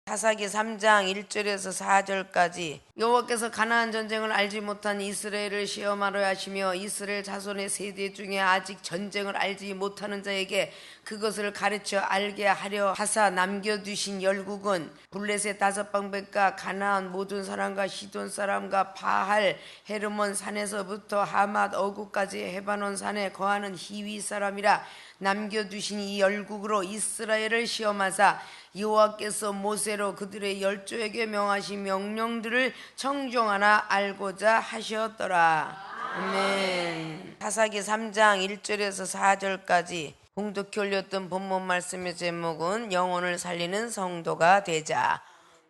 사사기 3장 1절에서 4절까지 여호와께서 가나안 전쟁을 알지 못한 이스라엘을 시험하려 하시며 이스라엘 자손의 세대 중에 아직 전쟁을 알지 못하는 자에게 그것을 가르쳐 알게 하려 하사 남겨두신 열국은 블레셋 5방백과 가나안 모든 사람과 시돈 사람과 바할 헤르몬 산에서부터 하맛 어구까지 헤바논 산에 거하는 히위 사람이라. 남겨두신 이 열국으로 이스라엘을 시험하사 여호와께서 모세로 그들의 열조에게 명하신 명령들을 청종하나 알고자 하셨더라. 아멘. 사사기 3장 1절에서 4절까지 봉독해 올렸던 본문 말씀의 제목은 영혼을 살리는 성도가 되자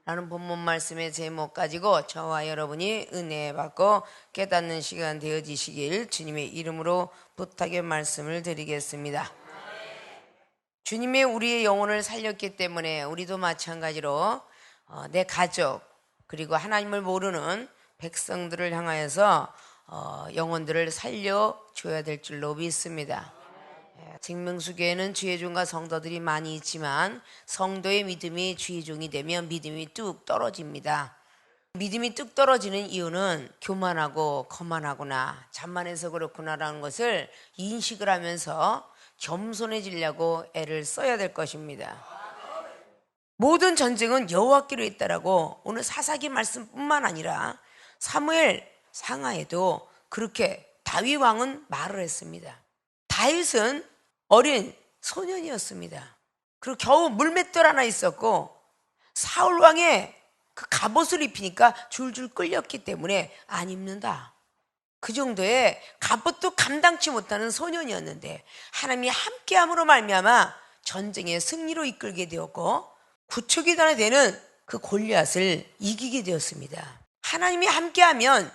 라는 본문 말씀의 제목 가지고 저와 여러분이 은혜 받고 깨닫는 시간 되어지시길 주님의 이름으로 부탁의 말씀을 드리겠습니다. 주님이 우리의 영혼을 살렸기 때문에 우리도 마찬가지로 내 가족 그리고 하나님을 모르는 백성들을 향하여서 영혼들을 살려줘야 될 줄로 믿습니다. 생명수교에는 주의 종과 성도들이 많이 있지만 성도의 믿음이 주의 종이 되면 믿음이 뚝 떨어집니다. 믿음이 뚝 떨어지는 이유는 교만하고 거만하구나, 자만해서 그렇구나라는 것을 인식을 하면서 겸손해지려고 애를 써야 될 것입니다. 모든 전쟁은 여호와께로 있다라고 오늘 사사기 말씀뿐만 아니라 사무엘 상하에도 그렇게 다윗 왕은 말을 했습니다. 다윗은 어린 소년이었습니다. 그리고 겨우 물맷돌 하나 있었고 사울 왕의 그 갑옷을 입히니까 줄줄 끌렸기 때문에 안 입는다. 그 정도의 갑옷도 감당치 못하는 소년이었는데 하나님이 함께함으로 말미암아 전쟁의 승리로 이끌게 되었고 구축이 단에 되는 그 골리앗을 이기게 되었습니다. 하나님이 함께하면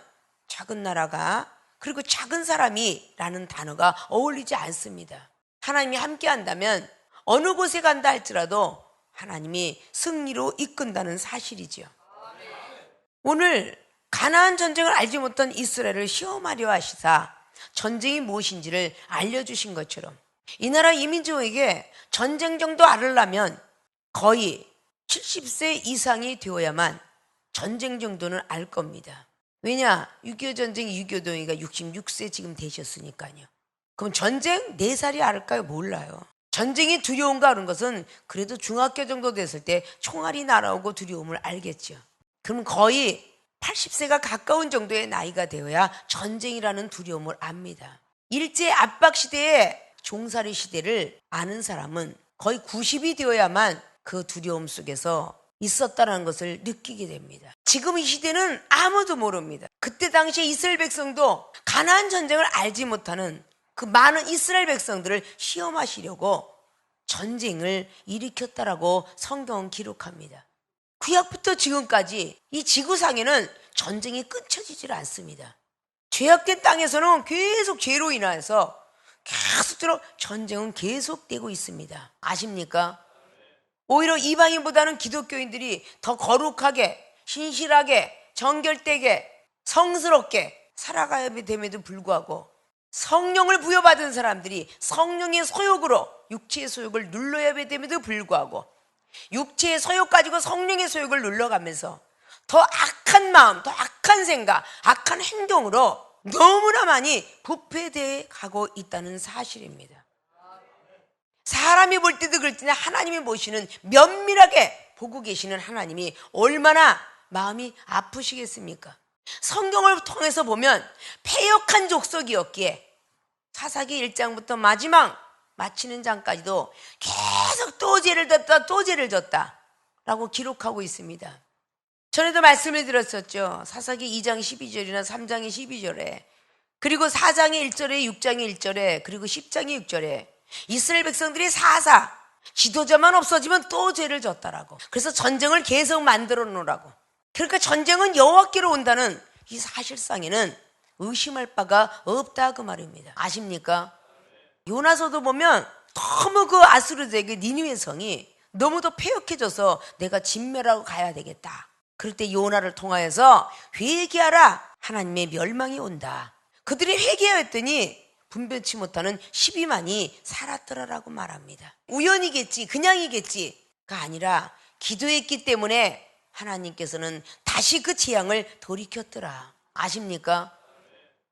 작은 나라가 그리고 작은 사람이라는 단어가 어울리지 않습니다. 하나님이 함께한다면 어느 곳에 간다 할지라도 하나님이 승리로 이끈다는 사실이죠. 오늘 가나안 전쟁을 알지 못한 이스라엘을 시험하려 하시사 전쟁이 무엇인지를 알려주신 것처럼 이 나라 이민족에게 전쟁 정도 알으려면 거의 70세 이상이 되어야만 전쟁 정도는 알 겁니다. 왜냐? 6.25 전쟁 6.25 동의가 66세 지금 되셨으니까요. 그럼 전쟁 4살이 알을까요? 몰라요. 전쟁이 두려운가 하는 것은 그래도 중학교 정도 됐을 때 총알이 날아오고 두려움을 알겠죠. 그럼 거의 80세가 가까운 정도의 나이가 되어야 전쟁이라는 두려움을 압니다. 일제 압박 시대의 종살이 시대를 아는 사람은 거의 90이 되어야만 그 두려움 속에서 있었다는 것을 느끼게 됩니다. 지금 이 시대는 아무도 모릅니다. 그때 당시에 이스라엘 백성도 가나안 전쟁을 알지 못하는 그 많은 이스라엘 백성들을 시험하시려고 전쟁을 일으켰다라고 성경은 기록합니다. 구약부터 지금까지 이 지구상에는 전쟁이 끊쳐지질 않습니다. 죄악된 땅에서는 계속 죄로 인하여서 계속적으로 전쟁은 계속되고 있습니다. 아십니까? 오히려 이방인보다는 기독교인들이 더 거룩하게, 신실하게, 정결되게, 성스럽게 살아가야 됨에도 불구하고 성령을 부여받은 사람들이 성령의 소욕으로 육체의 소욕을 눌러야 됨에도 불구하고 육체의 소욕 가지고 성령의 소욕을 눌러가면서 더 악한 마음, 더 악한 생각, 악한 행동으로 너무나 많이 부패되어 가고 있다는 사실입니다. 사람이 볼 때도 그렇지만 하나님이 보시는 면밀하게 보고 계시는 하나님이 얼마나 마음이 아프시겠습니까? 성경을 통해서 보면 패역한 족속이었기에 사사기 1장부터 마지막 마치는 장까지도 계속 또 죄를 졌다 또 죄를 졌다 라고 기록하고 있습니다. 전에도 말씀을 드렸었죠. 사사기 2장 12절이나 3장의 12절에 그리고 4장의 1절에 6장의 1절에 그리고 10장의 6절에 이스라엘 백성들이 사사 지도자만 없어지면 또 죄를 졌다라고. 그래서 전쟁을 계속 만들어 놓으라고. 그러니까 전쟁은 여호와께로 온다는 이 사실상에는 의심할 바가 없다 그 말입니다. 아십니까? 요나서도 보면 너무 그 아수르의 그 니느웨 성이 너무도 패역해져서 내가 진멸하고 가야 되겠다. 그럴 때 요나를 통하여서 회개하라. 하나님의 멸망이 온다. 그들이 회개하였더니 분별치 못하는 12만이 살았더라라고 말합니다. 우연이겠지, 그냥이겠지가 아니라 기도했기 때문에 하나님께서는 다시 그 재앙을 돌이켰더라. 아십니까?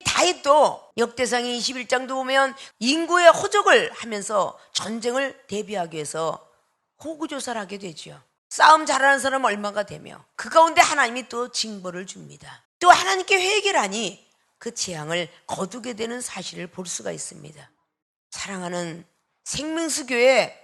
다윗도 역대상의 21장도 보면 인구의 호적을 하면서 전쟁을 대비하기 위해서 호구조사를 하게 되죠. 싸움 잘하는 사람은 얼마가 되며 그 가운데 하나님이 또 징벌을 줍니다. 또 하나님께 회개를 하니 그 재앙을 거두게 되는 사실을 볼 수가 있습니다. 사랑하는 생명수교회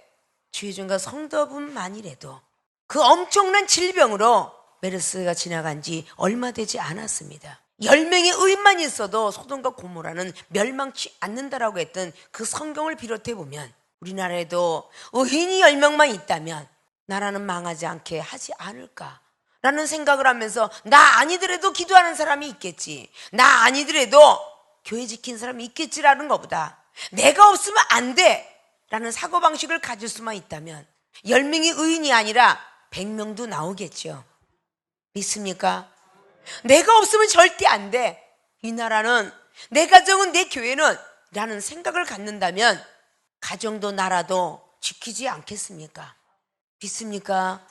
주의종과 성도분만이라도 그 엄청난 질병으로 메르스가 지나간 지 얼마 되지 않았습니다. 10명의 의인만 있어도 소돔과 고모라는 멸망치 않는다라고 했던 그 성경을 비롯해 보면 우리나라에도 의인이 10명만 있다면 나라는 망하지 않게 하지 않을까라는 생각을 하면서 나 아니더라도 기도하는 사람이 있겠지, 나 아니더라도 교회 지킨 사람이 있겠지라는 것보다 내가 없으면 안 돼 라는 사고방식을 가질 수만 있다면 10명의 의인이 아니라 100명도 나오겠죠. 믿습니까? 내가 없으면 절대 안 돼, 이 나라는, 내 가정은, 내 교회는 라는 생각을 갖는다면 가정도 나라도 지키지 않겠습니까? 믿습니까?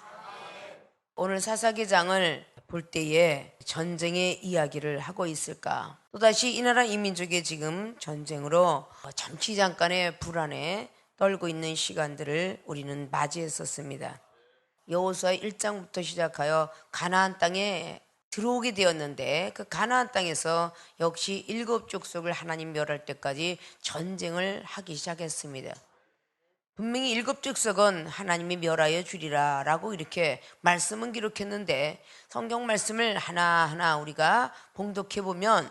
오늘 사사기장을 볼 때에 전쟁의 이야기를 하고 있을까? 또다시 이 나라 이 민족의 지금 전쟁으로 잠시 잠깐의 불안에 떨고 있는 시간들을 우리는 맞이했었습니다. 여호수아 1장부터 시작하여 가나안 땅에 들어오게 되었는데 그 가나안 땅에서 역시 7 족속을 하나님 멸할 때까지 전쟁을 하기 시작했습니다. 분명히 7 족속은 하나님이 멸하여 주리라 라고 이렇게 말씀은 기록했는데 성경 말씀을 하나하나 우리가 봉독해 보면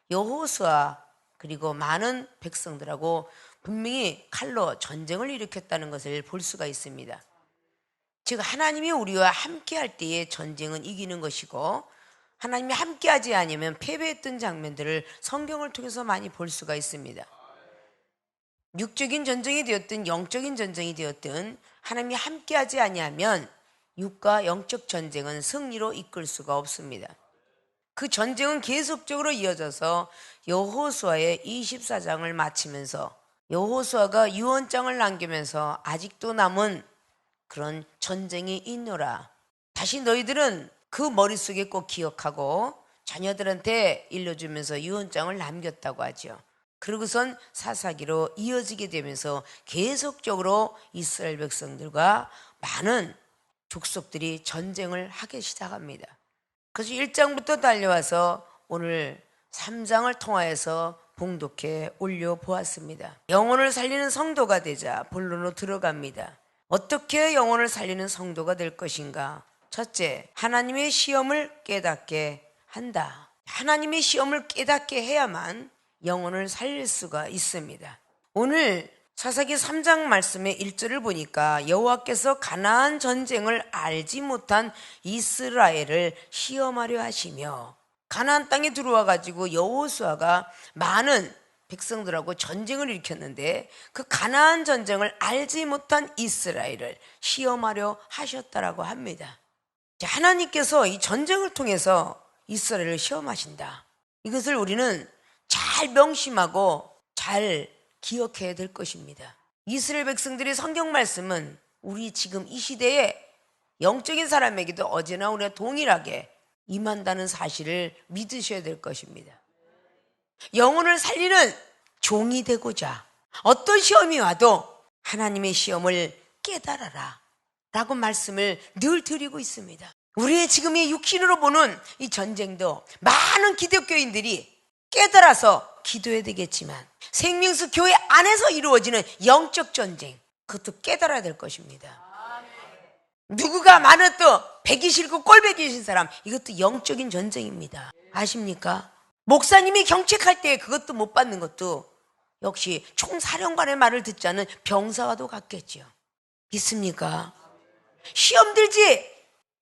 여호수아 그리고 많은 백성들하고 분명히 칼로 전쟁을 일으켰다는 것을 볼 수가 있습니다. 즉 하나님이 우리와 함께 할 때에 전쟁은 이기는 것이고 하나님이 함께하지 않으면 패배했던 장면들을 성경을 통해서 많이 볼 수가 있습니다. 육적인 전쟁이 되었든 영적인 전쟁이 되었든 하나님이 함께하지 아니하면 육과 영적 전쟁은 승리로 이끌 수가 없습니다. 그 전쟁은 계속적으로 이어져서 여호수아의 24장을 마치면서 여호수아가 유언장을 남기면서 아직도 남은 그런 전쟁이 있노라. 다시 너희들은 그 머릿속에 꼭 기억하고 자녀들한테 일러주면서 유언장을 남겼다고 하죠. 그러고선 사사기로 이어지게 되면서 계속적으로 이스라엘 백성들과 많은 족속들이 전쟁을 하기 시작합니다. 그래서 1장부터 달려와서 오늘 3장을 통하여서 봉독해 올려보았습니다. 영혼을 살리는 성도가 되자 본론으로 들어갑니다. 어떻게 영혼을 살리는 성도가 될 것인가? 첫째, 하나님의 시험을 깨닫게 한다. 하나님의 시험을 깨닫게 해야만 영혼을 살릴 수가 있습니다. 오늘 사사기 3장 말씀의 1절을 보니까 여호와께서 가나안 전쟁을 알지 못한 이스라엘을 시험하려 하시며, 가나안 땅에 들어와 가지고 여호수아가 많은 백성들하고 전쟁을 일으켰는데 그 가나안 전쟁을 알지 못한 이스라엘을 시험하려 하셨다라고 합니다. 하나님께서 이 전쟁을 통해서 이스라엘을 시험하신다. 이것을 우리는 잘 명심하고 잘 기억해야 될 것입니다. 이스라엘 백성들의 성경 말씀은 우리 지금 이 시대에 영적인 사람에게도 어제나 오늘 동일하게 임한다는 사실을 믿으셔야 될 것입니다. 영혼을 살리는 종이 되고자 어떤 시험이 와도 하나님의 시험을 깨달아라 라고 말씀을 늘 드리고 있습니다. 우리의 지금의 육신으로 보는 이 전쟁도 많은 기독교인들이 깨달아서 기도해야 되겠지만 생명수 교회 안에서 이루어지는 영적 전쟁, 그것도 깨달아야 될 것입니다. 누구가 많아도 배기 싫고 꼴배기 싫은 사람, 이것도 영적인 전쟁입니다. 아십니까? 목사님이 경책할 때 그것도 못 받는 것도 역시 총사령관의 말을 듣지 않은 병사와도 같겠죠. 믿습니까? 시험 들지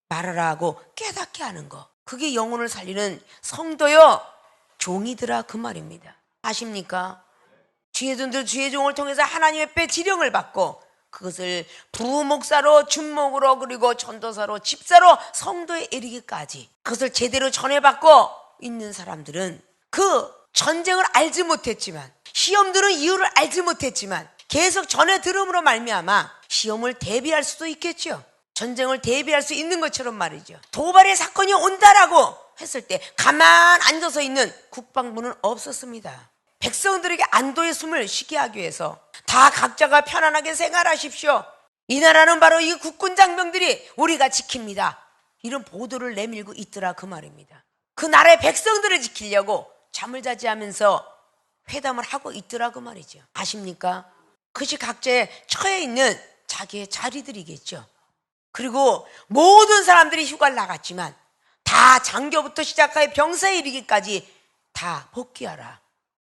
말아라 하고 깨닫게 하는 거, 그게 영혼을 살리는 성도여 종이더라 그 말입니다. 아십니까? 주의 종들 주의 종을 통해서 하나님의 배 지령을 받고 그것을 부목사로 준목으로 그리고 전도사로 집사로 성도에 이르기까지 그것을 제대로 전해받고 있는 사람들은 그 전쟁을 알지 못했지만, 시험 들은 이유를 알지 못했지만 계속 전해 들음으로 말미암아 시험을 대비할 수도 있겠죠. 전쟁을 대비할 수 있는 것처럼 말이죠. 도발의 사건이 온다라고 했을 때 가만 앉아서 있는 국방부는 없었습니다. 백성들에게 안도의 숨을 쉬게 하기 위해서 다 각자가 편안하게 생활하십시오. 이 나라는 바로 이 국군 장병들이 우리가 지킵니다. 이런 보도를 내밀고 있더라 그 말입니다. 그 나라의 백성들을 지키려고 잠을 자지 하면서 회담을 하고 있더라 그 말이죠. 아십니까? 그것이 각자의 처해 있는 자기의 자리들이겠죠. 그리고 모든 사람들이 휴가를 나갔지만 다 장교부터 시작하여 병사에 이르기까지 다 복귀하라.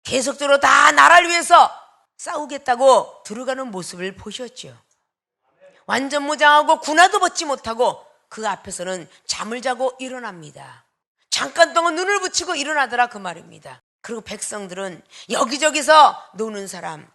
계속적으로 다 나라를 위해서 싸우겠다고 들어가는 모습을 보셨죠. 완전 무장하고 군화도 벗지 못하고 그 앞에서는 잠을 자고 일어납니다. 잠깐 동안 눈을 붙이고 일어나더라 그 말입니다. 그리고 백성들은 여기저기서 노는 사람,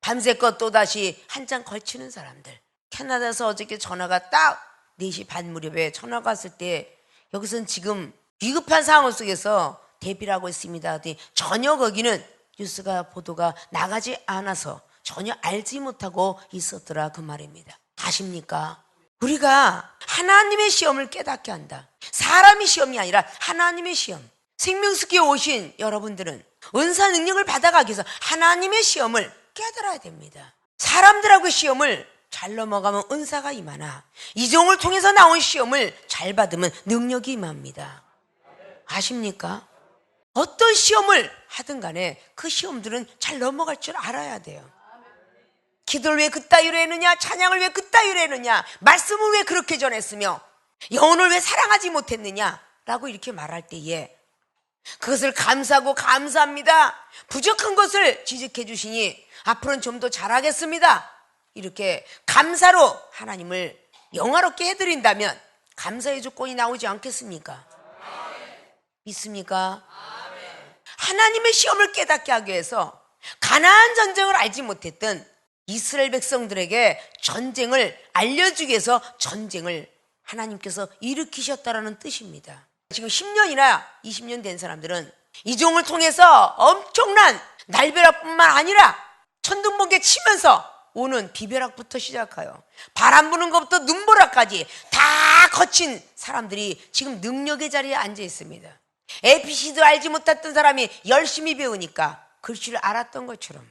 밤새껏 또다시 한창 걸치는 사람들. 캐나다에서 어저께 전화가 딱 4시 반 무렵에 전화가 왔을 때 여기서는 지금 위급한 상황 속에서 대비를 하고 있습니다. 전혀 거기는 뉴스가 보도가 나가지 않아서 전혀 알지 못하고 있었더라 그 말입니다. 아십니까? 우리가 하나님의 시험을 깨닫게 한다. 사람의 시험이 아니라 하나님의 시험. 생명수기에 오신 여러분들은 은사 능력을 받아가기 위해서 하나님의 시험을 깨달아야 됩니다. 사람들하고 시험을 잘 넘어가면 은사가 임하나 이종을 통해서 나온 시험을 잘 받으면 능력이 임합니다. 아십니까? 어떤 시험을 하든 간에 그 시험들은 잘 넘어갈 줄 알아야 돼요. 기도를 왜 그따위로 했느냐, 찬양을 왜 그따위로 했느냐, 말씀을 왜 그렇게 전했으며 영혼을 왜 사랑하지 못했느냐 라고 이렇게 말할 때에 그것을 감사하고 감사합니다, 부족한 것을 지적해 주시니 앞으로는 좀 더 잘하겠습니다, 이렇게 감사로 하나님을 영화롭게 해드린다면 감사의 조건이 나오지 않겠습니까? 믿습니까? 하나님의 시험을 깨닫게 하기 위해서 가나안 전쟁을 알지 못했던 이스라엘 백성들에게 전쟁을 알려주기 위해서 전쟁을 하나님께서 일으키셨다라는 뜻입니다. 지금 10년이나 20년 된 사람들은 이 종을 통해서 엄청난 날벼락뿐만 아니라 천둥번개 치면서 오는 비벼락부터 시작하여 바람 부는 것부터 눈보라까지 다 거친 사람들이 지금 능력의 자리에 앉아 있습니다. ABC도 알지 못했던 사람이 열심히 배우니까 글씨를 알았던 것처럼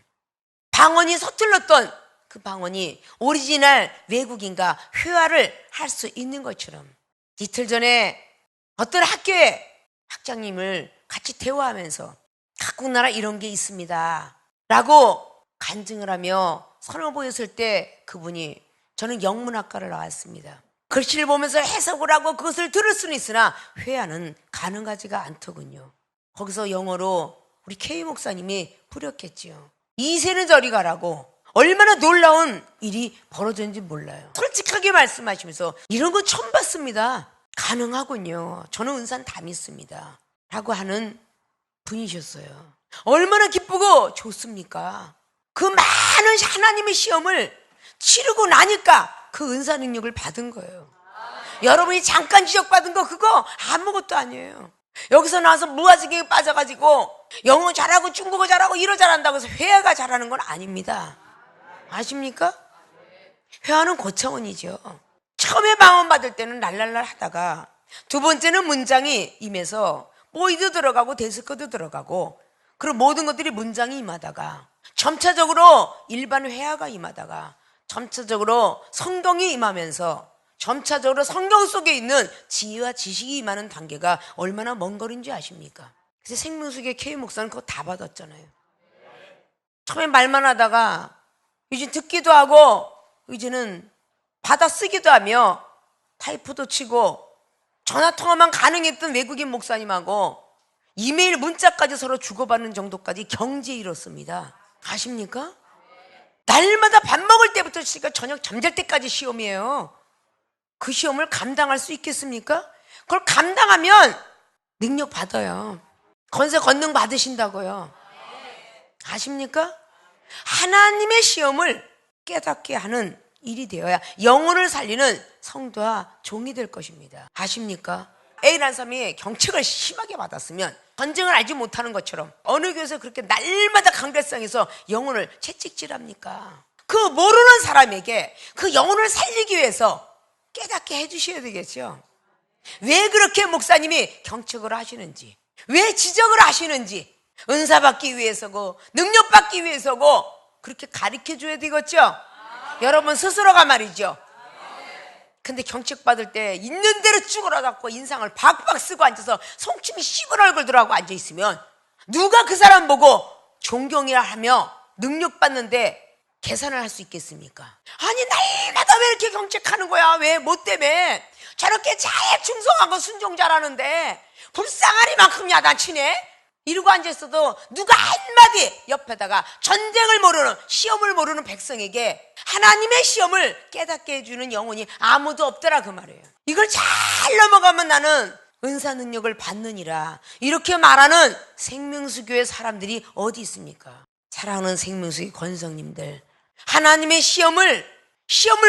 방언이 서툴렀던 그 방언이 오리지널 외국인과 회화를 할 수 있는 것처럼 이틀 전에 어떤 학교에 학장님을 같이 대화하면서 각국 나라 이런 게 있습니다 라고 간증을 하며 선을 보였을 때 그분이 저는 영문학과를 나왔습니다. 글씨를 보면서 해석을 하고 그것을 들을 수는 있으나 회화는 가능하지가 않더군요. 거기서 영어로 우리 K 목사님이 부렸겠지요. 이세는 저리 가라고. 얼마나 놀라운 일이 벌어졌는지 몰라요. 솔직하게 말씀하시면서 이런 거 처음 봤습니다. 가능하군요. 저는 은사는 다 믿습니다 라고 하는 분이셨어요. 얼마나 기쁘고 좋습니까? 그 많은 하나님의 시험을 치르고 나니까 그 은사 능력을 받은 거예요. 여러분이 잠깐 지적받은 거 그거 아무것도 아니에요. 여기서 나와서 무아지경에 빠져가지고 영어 잘하고 중국어 잘하고 일어 잘한다고 해서 회화가 잘하는 건 아닙니다. 아십니까? 회화는 고차원이죠. 처음에 방언 받을 때는 랄랄랄 하다가 두 번째는 문장이 임해서 모이도 들어가고 데스크도 들어가고 그리고 모든 것들이 문장이 임하다가 점차적으로 일반 회화가 임하다가 점차적으로 성경이 임하면서 점차적으로 성경 속에 있는 지혜와 지식이 임하는 단계가 얼마나 먼 거리인지 아십니까? 그래서 생명수기의 K 목사는 그거 다 받았잖아요. 처음에 말만 하다가 이제 듣기도 하고 이제는 받아쓰기도 하며 타이프도 치고 전화통화만 가능했던 외국인 목사님하고 이메일 문자까지 서로 주고받는 정도까지 경지에 이뤘습니다. 아십니까? 날마다 밥 먹을 때부터 시작 저녁 잠잘 때까지 시험이에요. 그 시험을 감당할 수 있겠습니까? 그걸 감당하면 능력 받아요. 권세 권능 받으신다고요. 아십니까? 하나님의 시험을 깨닫게 하는 일이 되어야 영혼을 살리는 성도와 종이 될 것입니다. 아십니까? A라는 사람이 경책을 심하게 받았으면 전쟁을 알지 못하는 것처럼 어느 교회에서 그렇게 날마다 강대상에서 영혼을 채찍질합니까? 그 모르는 사람에게 그 영혼을 살리기 위해서 깨닫게 해주셔야 되겠죠. 왜 그렇게 목사님이 경책을 하시는지, 왜 지적을 하시는지, 은사 받기 위해서고 능력 받기 위해서고 그렇게 가르쳐 줘야 되겠죠. 여러분 스스로가 말이죠. 근데 경책 받을 때 있는 대로 쭈그러갖고 인상을 박박 쓰고 앉아서 송침이 식은 얼굴들 하고 앉아있으면 누가 그 사람 보고 존경이라 하며 능력 받는데 계산을 할 수 있겠습니까? 아니 날마다 왜 이렇게 경책하는 거야? 왜? 뭐 때문에? 저렇게 잘 충성하고 순종 잘하는데 불쌍하리만큼 야단치네? 이러고 앉아있어도 누가 한마디 옆에다가 전쟁을 모르는, 시험을 모르는 백성에게 하나님의 시험을 깨닫게 해주는 영혼이 아무도 없더라 그 말이에요. 이걸 잘 넘어가면 나는 은사 능력을 받느니라 이렇게 말하는 생명수교회 사람들이 어디 있습니까? 사랑하는 생명수교회 권성님들, 하나님의 시험을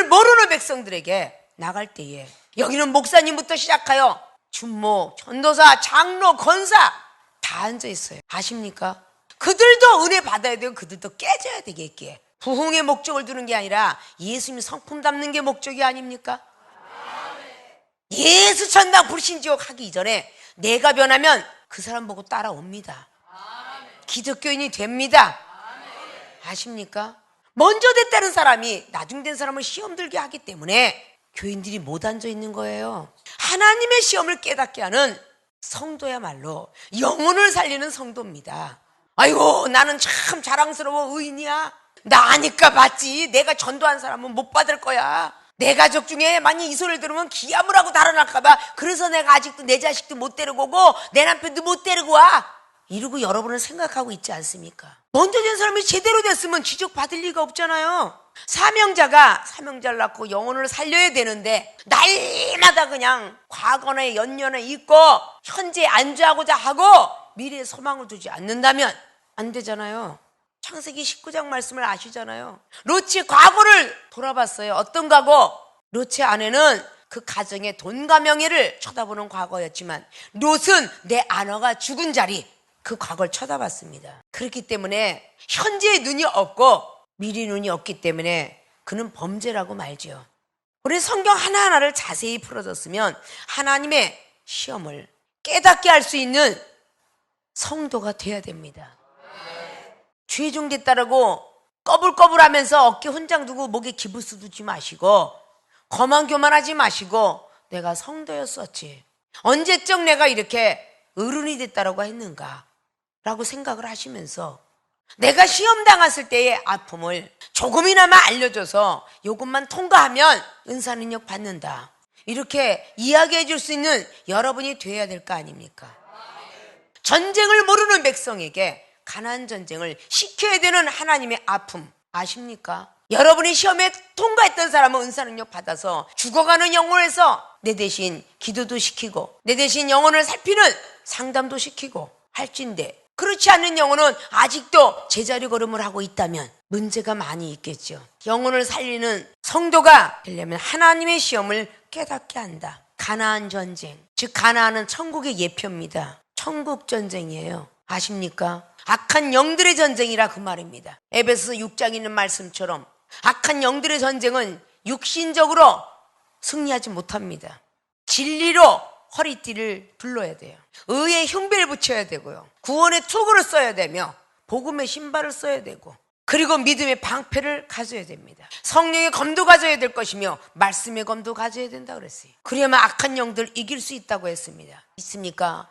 모르는 백성들에게 나갈 때에 여기는 목사님부터 시작하여 준목, 전도사, 장로, 권사 다 앉아 있어요. 아십니까? 그들도 은혜 받아야 되고 그들도 깨져야 되겠기에 부흥의 목적을 두는 게 아니라 예수님 성품 담는 게 목적이 아닙니까? 예수 천당 불신지옥 하기 이전에 내가 변하면 그 사람 보고 따라옵니다. 기독교인이 됩니다. 아십니까? 먼저 됐다는 사람이 나중 된 사람을 시험 들게 하기 때문에 교인들이 못 앉아 있는 거예요. 하나님의 시험을 깨닫게 하는 성도야말로 영혼을 살리는 성도입니다. 아이고 나는 참 자랑스러워 의인이야. 나 아니까 받지. 내가 전도한 사람은 못 받을 거야. 내 가족 중에 만약 이 소리를 들으면 기함을 하고 달아날까 봐 그래서 내가 아직도 내 자식도 못 데리고 오고 내 남편도 못 데리고 와. 이러고 여러분은 생각하고 있지 않습니까? 먼저 된 사람이 제대로 됐으면 지적받을 리가 없잖아요. 사명자가 사명자를 낳고 영혼을 살려야 되는데 날마다 그냥 과거나 연연에 있고 현재 안주하고자 하고 미래에 소망을 두지 않는다면 안 되잖아요. 창세기 19장 말씀을 아시잖아요. 롯이 과거를 돌아봤어요. 어떤 과거? 롯의 아내는 그 가정의 돈과 명예를 쳐다보는 과거였지만 롯은 내 아내가 죽은 자리 그 과거를 쳐다봤습니다. 그렇기 때문에 현재의 눈이 없고 미래 눈이 없기 때문에 그는 범죄라고 말지요. 우리 성경 하나하나를 자세히 풀어줬으면 하나님의 시험을 깨닫게 할 수 있는 성도가 돼야 됩니다. 죄종 됐다라고 꺼불꺼불하면서 어깨 혼장 두고 목에 기부스 두지 마시고 거만교만하지 마시고 내가 성도였었지. 언제적 내가 이렇게 어른이 됐다라고 했는가 라고 생각을 하시면서 내가 시험 당했을 때의 아픔을 조금이나마 알려줘서 이것만 통과하면 은사 능력 받는다. 이렇게 이야기해 줄 수 있는 여러분이 돼야 될 거 아닙니까? 전쟁을 모르는 백성에게 가나안 전쟁을 시켜야 되는 하나님의 아픔 아십니까? 여러분이 시험에 통과했던 사람은 은사 능력 받아서 죽어가는 영혼에서 내 대신 기도도 시키고 내 대신 영혼을 살피는 상담도 시키고 할진데 그렇지 않는 영혼은 아직도 제자리 걸음을 하고 있다면 문제가 많이 있겠죠. 영혼을 살리는 성도가 되려면 하나님의 시험을 깨닫게 한다. 가나안 전쟁, 즉 가나안은 천국의 예표입니다. 천국 전쟁이에요. 아십니까? 악한 영들의 전쟁이라 그 말입니다. 에베소서 6장에 있는 말씀처럼 악한 영들의 전쟁은 육신적으로 승리하지 못합니다. 진리로 허리띠를 둘러야 돼요. 의의 흉배를 붙여야 되고요. 구원의 투구를 써야 되며 복음의 신발을 써야 되고 그리고 믿음의 방패를 가져야 됩니다. 성령의 검도 가져야 될 것이며 말씀의 검도 가져야 된다 그랬어요. 그래야만 악한 영들 이길 수 있다고 했습니다. 있습니까?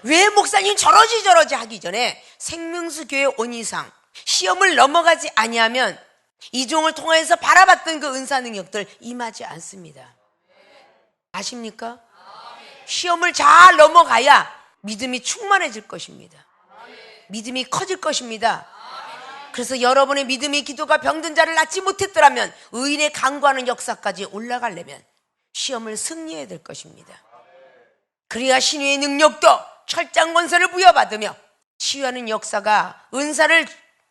왜 목사님 저러지 하기 전에 생명수 교회 온 이상 시험을 넘어가지 아니하면 이종을 통해서 바라봤던 그 은사 능력들 임하지 않습니다. 아십니까? 시험을 잘 넘어가야 믿음이 충만해질 것입니다. 믿음이 커질 것입니다. 그래서 여러분의 믿음의 기도가 병든 자를 낫지 못했더라면 의인의 강구하는 역사까지 올라가려면 시험을 승리해야 될 것입니다. 그래야 신유의 능력도 철장 권세를 부여받으며 치유하는 역사가 은사를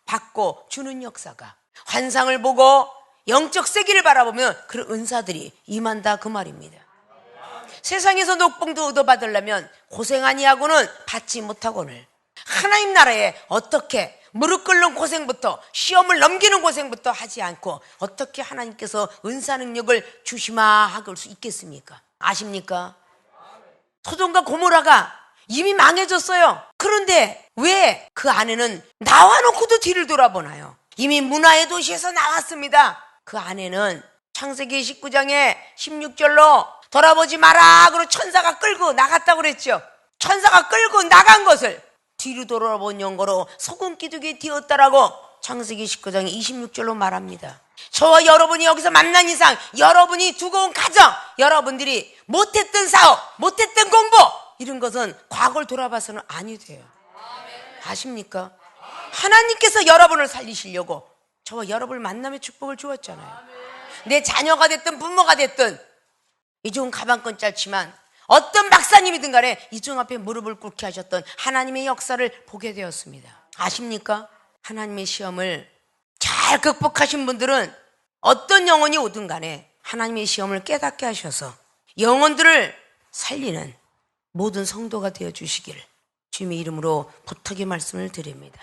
받고 주는 역사가 환상을 보고 영적 세계를 바라보면 그런 은사들이 임한다 그 말입니다. 세상에서 녹봉도 얻어받으려면 고생 아니하고는 받지 못하고는 하나님 나라에 어떻게 무릎 꿇는 고생부터, 시험을 넘기는 고생부터 하지 않고 어떻게 하나님께서 은사 능력을 주시마 하실 수 있겠습니까? 아십니까? 소돔과 고모라가 이미 망해졌어요. 그런데 왜 그 아내는 나와놓고도 뒤를 돌아보나요? 이미 문화의 도시에서 나왔습니다. 그 아내는 창세기 19장에 16절로 돌아보지 마라 그러고 천사가 끌고 나갔다고 그랬죠. 천사가 끌고 나간 것을 뒤로 돌아본 연고로 소금 기둥에 띄었다라고 창세기 19장 26절로 말합니다. 저와 여러분이 여기서 만난 이상, 여러분이 두고 온 가정, 여러분들이 못했던 사업, 못했던 공부, 이런 것은 과거를 돌아봐서는 아니 돼요. 아십니까? 하나님께서 여러분을 살리시려고 저와 여러분을 만남의 축복을 주었잖아요. 내 자녀가 됐든 부모가 됐든 이중 가방끈 짧지만 어떤 박사님이든 간에 이중 앞에 무릎을 꿇게 하셨던 하나님의 역사를 보게 되었습니다. 아십니까? 하나님의 시험을 잘 극복하신 분들은 어떤 영혼이 오든 간에 하나님의 시험을 깨닫게 하셔서 영혼들을 살리는 모든 성도가 되어주시기를 주님의 이름으로 부탁의 말씀을 드립니다.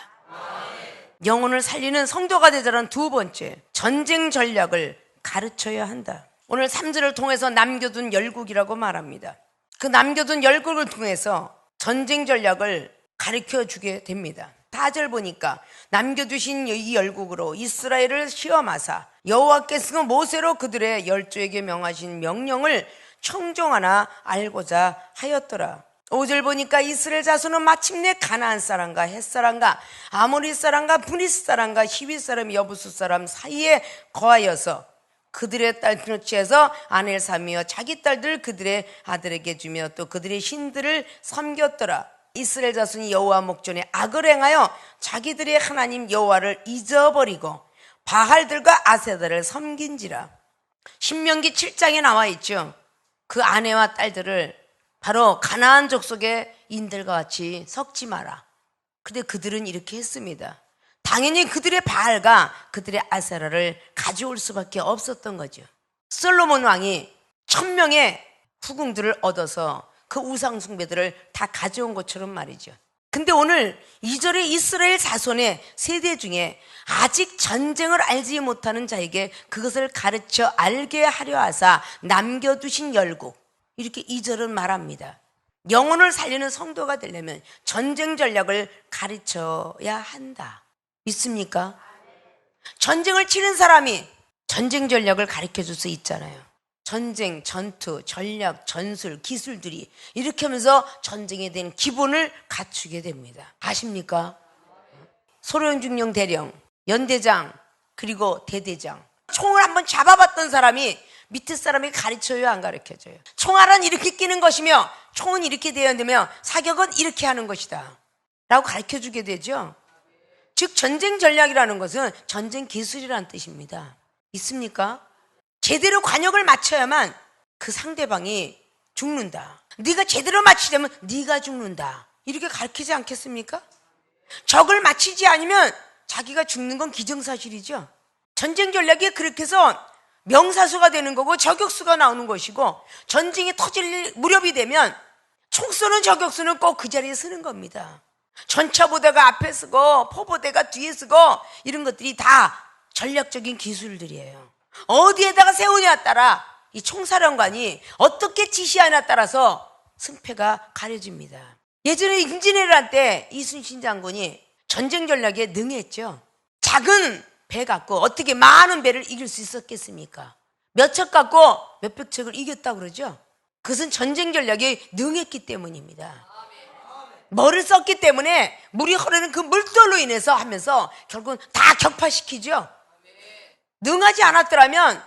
영혼을 살리는 성도가 되자는 두 번째, 전쟁 전략을 가르쳐야 한다. 오늘 3절을 통해서 남겨둔 열국이라고 말합니다. 그 남겨둔 열국을 통해서 전쟁 전략을 가르쳐 주게 됩니다. 4절 보니까 남겨두신 이 열국으로 이스라엘을 시험하사 여호와께서 모세로 그들의 열조에게 명하신 명령을 청종하나 알고자 하였더라. 5절 보니까 이스라엘 자손은 마침내 가나안 사람과 헷 사람과 아모리 사람과 브리스 사람과 히윗 사람 여부수 사람 사이에 거하여서 그들의 딸들을 취해서 아내를 삼으며 자기 딸들 그들의 아들에게 주며 또 그들의 신들을 섬겼더라. 이스라엘 자손이 여호와 목전에 악을 행하여 자기들의 하나님 여호와를 잊어버리고 바알들과 아세다를 섬긴지라. 신명기 7장에 나와 있죠. 그 아내와 딸들을 바로 가나안 족속의 인들과 같이 섞지 마라. 근데 그들은 이렇게 했습니다. 당연히 그들의 바알과 그들의 아세라를 가져올 수밖에 없었던 거죠. 솔로몬 왕이 1000명의 후궁들을 얻어서 그 우상 숭배들을 다 가져온 것처럼 말이죠. 근데 오늘 2절에 이스라엘 자손의 세대 중에 아직 전쟁을 알지 못하는 자에게 그것을 가르쳐 알게 하려 하사 남겨두신 열국, 이렇게 2절은 말합니다. 영혼을 살리는 성도가 되려면 전쟁 전략을 가르쳐야 한다. 믿습니까? 전쟁을 치는 사람이 전쟁 전략을 가르쳐 줄 수 있잖아요. 전쟁, 전투, 전략, 전술, 기술들이 이렇게 하면서 전쟁에 대한 기본을 갖추게 됩니다. 아십니까? 소련중령 대령, 연대장, 그리고 대대장, 총을 한번 잡아봤던 사람이 밑에 사람에게 가르쳐요, 안 가르쳐줘요? 총알은 이렇게 끼는 것이며 총은 이렇게 되어야 되며 사격은 이렇게 하는 것이다 라고 가르쳐주게 되죠. 즉 전쟁 전략이라는 것은 전쟁 기술이라는 뜻입니다. 있습니까? 제대로 관역을 맞춰야만 그 상대방이 죽는다. 네가 제대로 맞추려면 네가 죽는다. 이렇게 가르치지 않겠습니까? 적을 맞히지 않으면 자기가 죽는 건 기정사실이죠. 전쟁 전략이 그렇게 해서 명사수가 되는 거고 저격수가 나오는 것이고, 전쟁이 터질 무렵이 되면 총 쏘는 저격수는 꼭 그 자리에 서는 겁니다. 전차부대가 앞에 서고 포부대가 뒤에 서고 이런 것들이 다 전략적인 기술들이에요. 어디에다가 세우냐에 따라 이 총사령관이 어떻게 지시하냐에 따라서 승패가 가려집니다. 예전에 임진왜란 때 이순신 장군이 전쟁 전략에 능했죠. 작은 배 갖고 어떻게 많은 배를 이길 수 있었겠습니까? 몇 척 갖고 몇백 척을 이겼다고 그러죠. 그것은 전쟁 전략에 능했기 때문입니다. 머리를 썼기 때문에 물이 흐르는 그 물돌로 인해서 하면서 결국은 다 격파시키죠. 능하지 않았더라면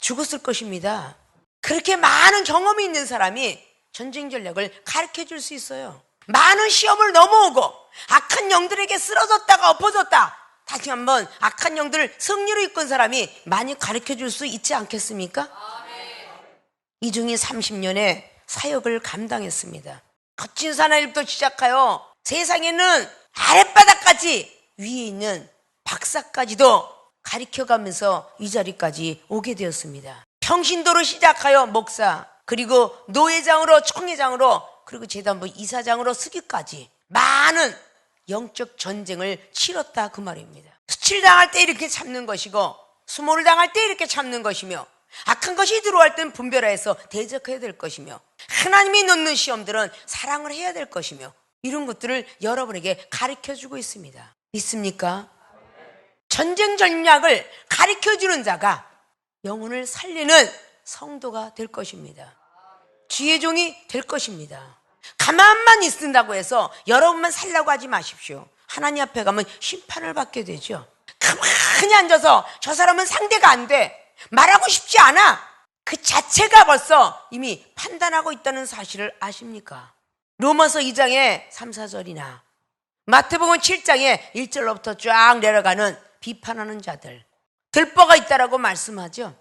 죽었을 것입니다. 그렇게 많은 경험이 있는 사람이 전쟁 전략을 가르쳐 줄 수 있어요. 많은 시험을 넘어오고 악한 영들에게 쓰러졌다가 엎어졌다, 다시 한번 악한 영들을 승리로 이끈 사람이 많이 가르쳐 줄 수 있지 않겠습니까? 이중이 30년의 사역을 감당했습니다. 거친 산하일부터 시작하여 세상에는 아랫바닥까지 위에 있는 박사까지도 가르쳐가면서 이 자리까지 오게 되었습니다. 평신도로 시작하여 목사, 그리고 노회장으로, 총회장으로, 그리고 재단부 이사장으로 서기까지 많은 영적 전쟁을 치렀다 그 말입니다. 수치를 당할 때 이렇게 참는 것이고 수모를 당할 때 이렇게 참는 것이며 악한 것이 들어올 땐 분별해서 대적해야 될 것이며 하나님이 놓는 시험들은 사랑을 해야 될 것이며 이런 것들을 여러분에게 가르쳐주고 있습니다. 믿습니까? 전쟁 전략을 가르쳐주는 자가 영혼을 살리는 성도가 될 것입니다. 주의 종이 될 것입니다. 가만만 있는다고 해서 여러분만 살라고 하지 마십시오. 하나님 앞에 가면 심판을 받게 되죠. 가만히 앉아서 저 사람은 상대가 안 돼, 말하고 싶지 않아, 그 자체가 벌써 이미 판단하고 있다는 사실을 아십니까? 로마서 2장의 3, 4절이나 마태복음 7장의 1절로부터 쫙 내려가는 비판하는 자들, 들보가 있다라고 말씀하죠.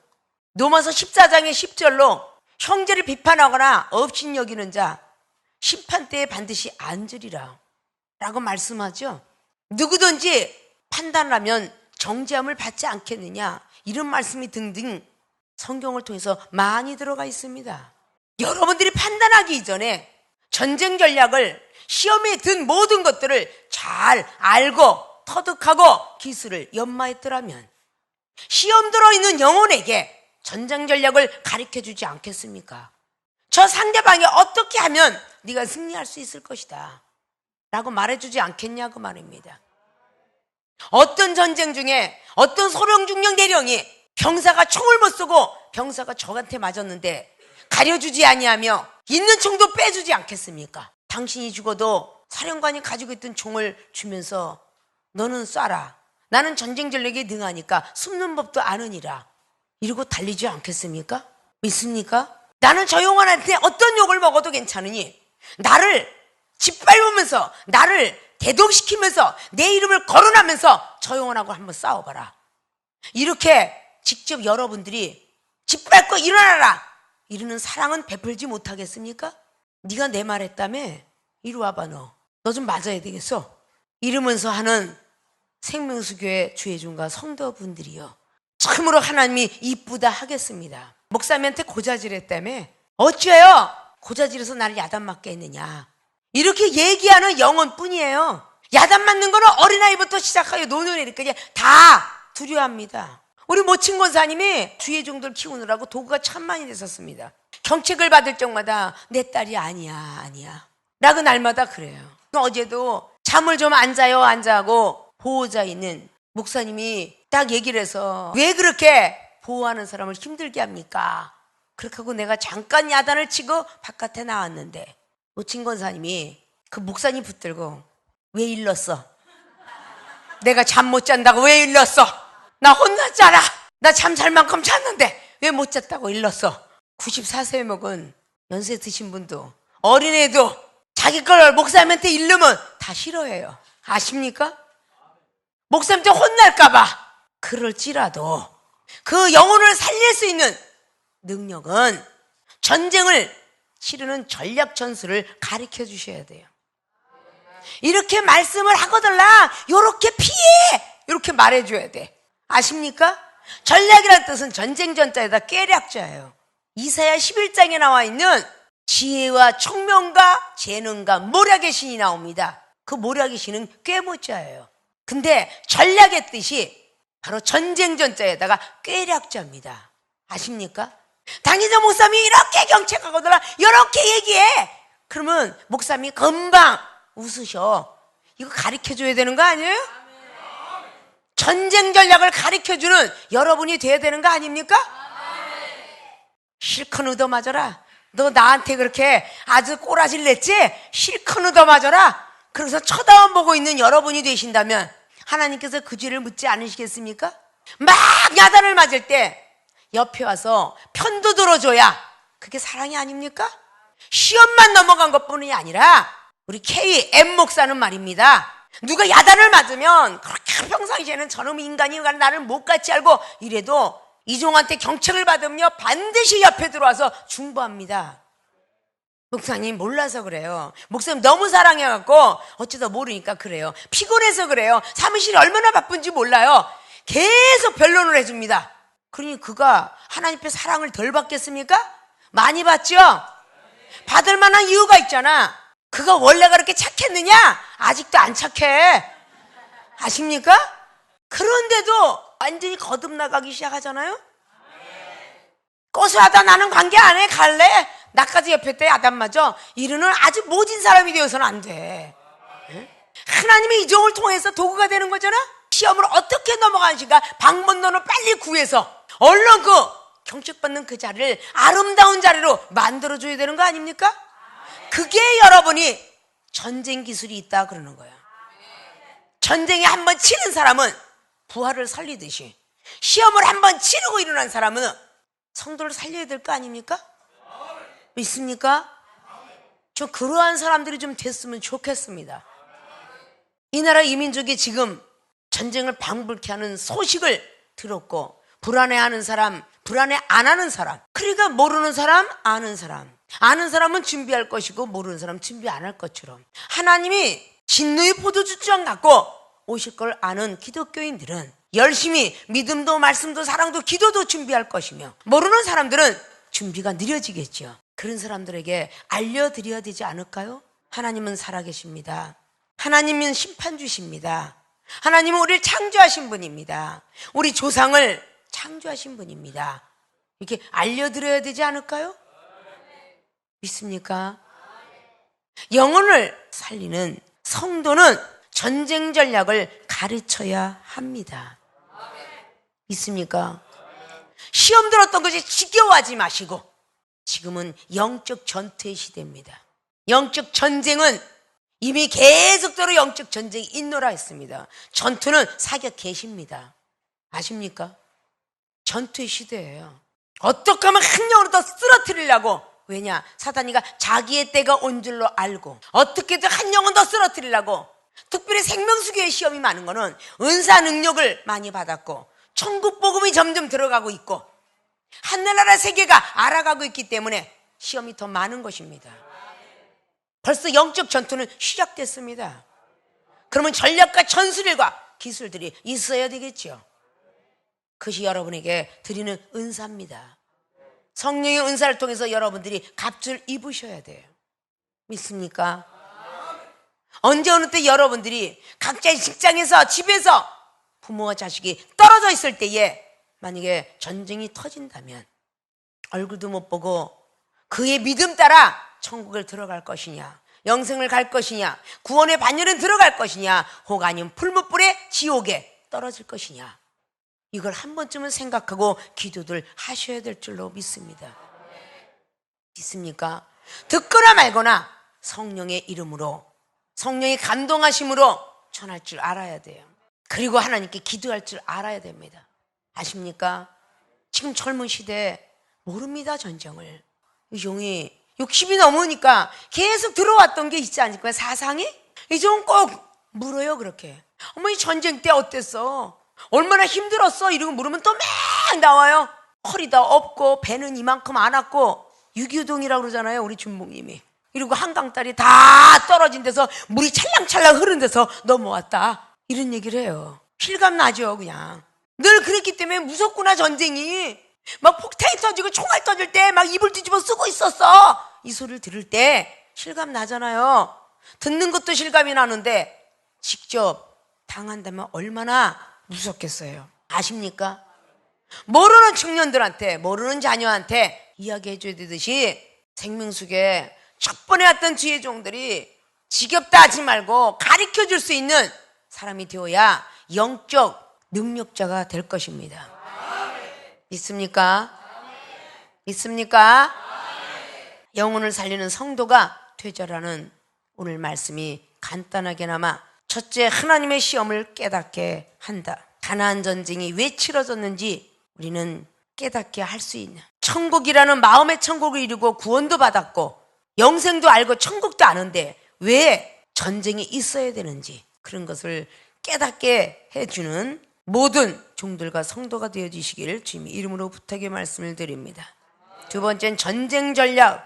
로마서 14장의 10절로 형제를 비판하거나 업신여기는 자 심판대에 반드시 앉으리라 라고 말씀하죠. 누구든지 판단을 하면 정죄함을 받지 않겠느냐, 이런 말씀이 등등 성경을 통해서 많이 들어가 있습니다. 여러분들이 판단하기 이전에 전쟁 전략을, 시험에 든 모든 것들을 잘 알고 터득하고 기술을 연마했더라면 시험 들어있는 영혼에게 전쟁 전략을 가르쳐주지 않겠습니까? 저 상대방이 어떻게 하면 네가 승리할 수 있을 것이다 라고 말해주지 않겠냐고 말입니다. 어떤 전쟁 중에 어떤 소령중령 대령이 병사가 총을 못 쏘고 병사가 적한테 맞았는데 가려주지 아니하며 있는 총도 빼주지 않겠습니까? 당신이 죽어도 사령관이 가지고 있던 총을 주면서 너는 쏴라, 나는 전쟁 전략에 능하니까 숨는 법도 아느니라, 이러고 달리지 않겠습니까? 믿습니까? 나는 저 영혼한테 어떤 욕을 먹어도 괜찮으니 나를 짓밟으면서 나를 대동시키면서 내 이름을 거론하면서 저 영혼하고 한번 싸워봐라, 이렇게 직접 여러분들이 짓밟고 일어나라 이러는 사랑은 베풀지 못하겠습니까? 네가 내 말 했다며? 이리 와봐, 너 좀 맞아야 되겠어, 이러면서 하는 생명수교회 주의종과 성도분들이요, 참으로 하나님이 이쁘다 하겠습니다. 목사님한테 고자질했다며? 어째요 고자질해서 나를 야단 맞게 했느냐, 이렇게 얘기하는 영혼뿐이에요. 야단 맞는 거는 어린아이부터 시작하여 노년이니까 다 두려워합니다. 우리 모친 권사님이 주의 종들 키우느라고 도구가 참 많이 됐었습니다. 경책을 받을 적마다 내 딸이 아니야 라고 날마다 그래요. 어제도 잠을 좀 안 자요 하고 보호자 있는 목사님이 딱 얘기를 해서 왜 그렇게 보호하는 사람을 힘들게 합니까? 그렇게 하고 내가 잠깐 야단을 치고 바깥에 나왔는데 모친 권사님이 그 목사님 붙들고 왜 일렀어? 내가 잠 못 잔다고 왜 일렀어? 나 혼났잖아. 나 잠 잘 만큼 잤는데 왜 못 잤다고 일렀어? 94세 먹은 연세 드신 분도 어린애도 자기 걸 목사님한테 일르면 다 싫어해요. 아십니까? 목사님한테 혼날까봐. 그럴지라도 그 영혼을 살릴 수 있는 능력은 전쟁을 치르는 전략 전술을 가르쳐 주셔야 돼요. 이렇게 말씀을 하거들라 요렇게 피해, 이렇게 말해줘야 돼. 아십니까? 전략이라는 뜻은 전쟁 전자에다 꾀략자예요. 이사야 11장에 나와 있는 지혜와 총명과 재능과 모략의 신이 나옵니다. 그 모략의 신은 꾀모자예요. 근데 전략의 뜻이 바로 전쟁 전자에다가 꾀략자입니다. 아십니까? 당의자 목사님이 이렇게 경책하거들라 이렇게 얘기해. 그러면 목사님이 금방 웃으셔. 이거 가르쳐줘야 되는 거 아니에요? 전쟁 전략을 가르쳐주는 여러분이 돼야 되는 거 아닙니까? 실컷 얻어맞아라. 너 나한테 그렇게 아주 꼬라지를 냈지? 실컷 얻어맞아라. 그래서 쳐다만 보고 있는 여러분이 되신다면 하나님께서 그 죄를 묻지 않으시겠습니까? 막 야단을 맞을 때 옆에 와서 편도 들어줘야 그게 사랑이 아닙니까? 시험만 넘어간 것뿐이 아니라 우리 KM 목사는 말입니다. 누가 야단을 맞으면 그렇게 평상시에는 저놈 인간이 나를 못같이 알고 이래도 이종한테 경책을 받으며 반드시 옆에 들어와서 중보합니다. 목사님 몰라서 그래요. 목사님 너무 사랑해갖고 어쩌다 모르니까 그래요. 피곤해서 그래요. 사무실이 얼마나 바쁜지 몰라요. 계속 변론을 해줍니다. 그러니 그가 하나님 앞에 사랑을 덜 받겠습니까? 많이 받죠? 받을 만한 이유가 있잖아. 그가 원래가 그렇게 착했느냐? 아직도 안 착해. 아십니까? 그런데도 완전히 거듭나가기 시작하잖아요. 고소하다, 나는 관계 안 해, 갈래? 나까지 옆에 있대, 아담마저. 이르는 아주 모진 사람이 되어서는 안 돼. 하나님의 이 종을 통해서 도구가 되는 거잖아. 시험을 어떻게 넘어가는지가 방법론을 빨리 구해서 얼른 그 경책받는 그 자리를 아름다운 자리로 만들어줘야 되는 거 아닙니까? 그게 여러분이 전쟁 기술이 있다 그러는 거야. 전쟁에 한번 치는 사람은 부하를 살리듯이 시험을 한번 치르고 일어난 사람은 성도를 살려야 될 거 아닙니까? 믿습니까? 저 그러한 사람들이 좀 됐으면 좋겠습니다. 이 나라 이민족이 지금 전쟁을 방불케 하는 소식을 들었고 불안해하는 사람, 불안해 안 하는 사람, 그러니까 모르는 사람, 아는 사람, 아는 사람은 준비할 것이고 모르는 사람은 준비 안 할 것처럼 하나님이 진노의 포도주장 갖고 오실 걸 아는 기독교인들은 열심히 믿음도 말씀도 사랑도 기도도 준비할 것이며 모르는 사람들은 준비가 느려지겠죠. 그런 사람들에게 알려드려야 되지 않을까요? 하나님은 살아계십니다. 하나님은 심판주십니다. 하나님은 우리를 창조하신 분입니다. 우리 조상을 창조하신 분입니다. 이렇게 알려드려야 되지 않을까요? 믿습니까? 영혼을 살리는 성도는 전쟁 전략을 가르쳐야 합니다. 믿습니까? 시험 들었던 것이 지겨워하지 마시고 지금은 영적 전투의 시대입니다. 영적 전쟁은 이미 계속적으로 영적 전쟁이 있노라 했습니다. 전투는 사격 계십니다. 아십니까? 전투의 시대예요. 어떻게 하면 한 영혼을 더 쓰러뜨리려고, 왜냐? 사단이가 자기의 때가 온 줄로 알고 어떻게든 한 영혼 더 쓰러뜨리려고. 특별히 생명수교의 시험이 많은 거는 은사 능력을 많이 받았고 천국 복음이 점점 들어가고 있고 하늘나라 세계가 알아가고 있기 때문에 시험이 더 많은 것입니다. 벌써 영적 전투는 시작됐습니다. 그러면 전략과 전술과 기술들이 있어야 되겠죠. 그것이 여러분에게 드리는 은사입니다. 성령의 은사를 통해서 여러분들이 값을 입으셔야 돼요. 믿습니까? 언제 어느 때 여러분들이 각자의 직장에서 집에서 부모와 자식이 떨어져 있을 때에 만약에 전쟁이 터진다면 얼굴도 못 보고 그의 믿음 따라 천국을 들어갈 것이냐, 영생을 갈 것이냐, 구원의 반열에 들어갈 것이냐, 혹 아니면 풀무불의 지옥에 떨어질 것이냐, 이걸 한 번쯤은 생각하고 기도들 하셔야 될 줄로 믿습니다. 믿습니까? 듣거나 말거나 성령의 이름으로, 성령의 감동하심으로 전할 줄 알아야 돼요. 그리고 하나님께 기도할 줄 알아야 됩니다. 아십니까? 지금 젊은 시대에 모릅니다, 전쟁을. 종이 60이 넘으니까 계속 들어왔던 게 있지 않을까요? 사상이? 이 종 꼭 물어요, 그렇게. 어머니 전쟁 때 어땠어? 얼마나 힘들었어? 이러고 물으면 또 막 나와요. 허리도 없고 배는 이만큼 안 왔고 유기우동이라고 그러잖아요, 우리 준목님이. 이러고 한강다리 다 떨어진 데서 물이 찰랑찰랑 흐른 데서 넘어왔다, 이런 얘기를 해요. 실감 나죠, 그냥. 늘 그랬기 때문에 무섭구나, 전쟁이. 막 폭탄이 터지고 총알 터질 때 막 입을 뒤집어 쓰고 있었어. 이 소리를 들을 때 실감 나잖아요. 듣는 것도 실감이 나는데 직접 당한다면 얼마나 무섭겠어요. 아십니까? 모르는 청년들한테, 모르는 자녀한테 이야기해 줘야 되듯이 생명수계 첫 번에 왔던 주의 종들이 지겹다 하지 말고 가르쳐 줄 수 있는 사람이 되어야 영적 능력자가 될 것입니다. 믿습니까? 믿습니까? 영혼을 살리는 성도가 되자라는 오늘 말씀이 간단하게나마 첫째, 하나님의 시험을 깨닫게 한다. 가나안 전쟁이 왜 치러졌는지 우리는 깨닫게 할 수 있는, 천국이라는 마음의 천국을 이루고 구원도 받았고 영생도 알고 천국도 아는데 왜 전쟁이 있어야 되는지 그런 것을 깨닫게 해주는 모든 종들과 성도가 되어주시기를 주님의 이름으로 부탁의 말씀을 드립니다. 두 번째는 전쟁 전략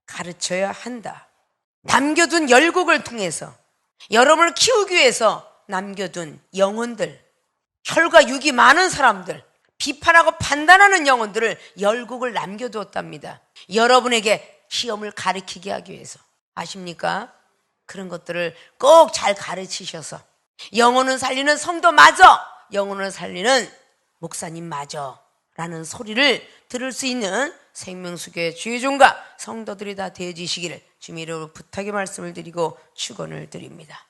가르쳐야 한다. 남겨둔 열국을 통해서 여러분을 키우기 위해서 남겨둔 영혼들, 혈과 육이 많은 사람들, 비판하고 판단하는 영혼들을 열국을 남겨두었답니다. 여러분에게 시험을 가르치게 하기 위해서. 아십니까? 그런 것들을 꼭 잘 가르치셔서 영혼을 살리는 성도 마저, 영혼을 살리는 목사님 마저 라는 소리를 들을 수 있는 생명수교의 주의종과 성도들이 다 되어지시기를 주님 이름으로 부탁의 말씀을 드리고 축원을 드립니다.